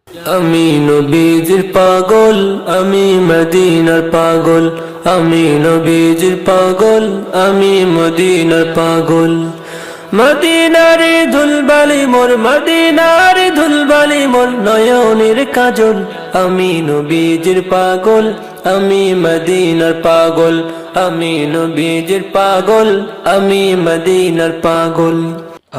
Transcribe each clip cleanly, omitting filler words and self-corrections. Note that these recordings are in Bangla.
আমি নবীজির পাগল, আমি মদিনার পাগল, আমি নবীজির পাগল, আমি মদিনার পাগল। মদিনারে ধুলবালি মোর, মদিনারে ধুলবালি মোর নয়নের কাজল। আমি নবীজির পাগল, আমি মদিনার পাগল, আমি নবীজির পাগল, আমি মদিনার পাগল।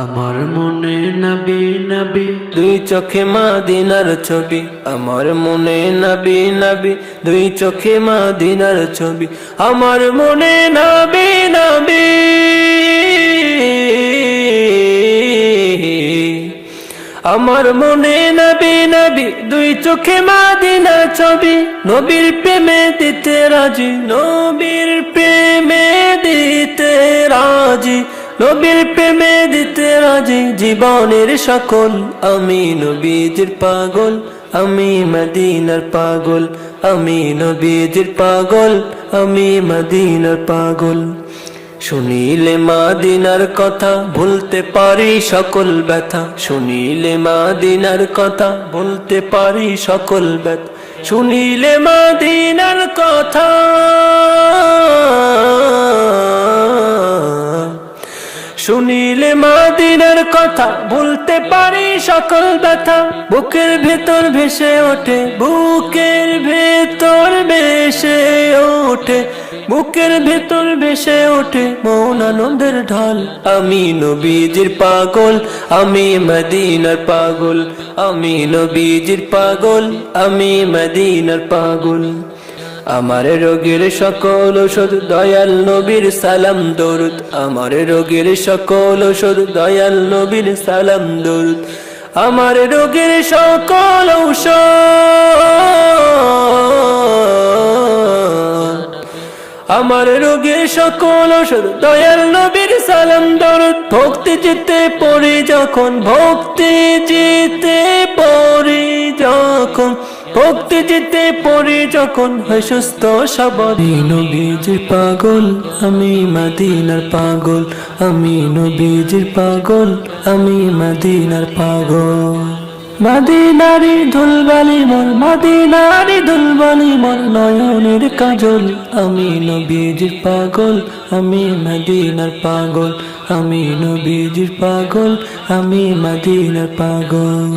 আমার মনে নবী নবী দুই চোখে মদিনার ছবি, আমার মনে নবী নবী দুই চোখে মদিনার ছবি, আমার মনে নবী নবী, আমার মনে নবী নবী দুই চোখে মদিনার ছবি। নবীর প্রেমে দিতে রাজি, নবীর প্রেমে দিতে রাজি, নবীর প্রেমে দিতে রাজি জীবনের সকল। আমি নবীজির পাগল, আমি মদিনার পাগল, আমি নবীজির পাগল, আমি মদিনার পাগল। শুনিলে মদিনার কথা ভুলতে পারি সকল ব্যথা, শুনিলে মদিনার কথা ভুলতে পারি সকল ব্যথা, শুনিলে মদিনার কথা, শুনিলে মদিনার কথা ভুলতে পারি সকল ব্যথা। বুকের ভেতর ভেসে ওঠে, বুকের ভেতর ভেসে ওঠে, বুকের ভেতর ভেসে ওঠে মন আনন্দের ঢল। আমি নবীজির পাগল, আমি মদিনার পাগল, আমি নবীজির পাগল, আমি মদিনার পাগল। আমার রোগের সকল ওষুধ দয়াল নবীর সালাম দরুদ, আমার রোগের সকল ওষুধ দয়াল নবীর সালাম দরুদ, আমার রোগের সকল ঔষধ, আমার রোগের সকল ওষুধ দয়াল নবীর সালাম দরুদ। ভক্তি জিতে পড়ি যখন, ভক্তি জিতে পড়ি যখন, ভক্তি জিতে পড়ি যখন হয় সুস্থ সবল। নবীজির পাগল, আমি মদিনার পাগল, আমি নবীজির পাগল, আমি মদিনার পাগল। মদিনারি ধুলবালি মোর, মদিনারি ধুলবালি মোর নয়নের কাজল। আমি নবীজির পাগল, আমি মদিনার পাগল, আমি নবীজির পাগল, আমি মদিনার পাগল।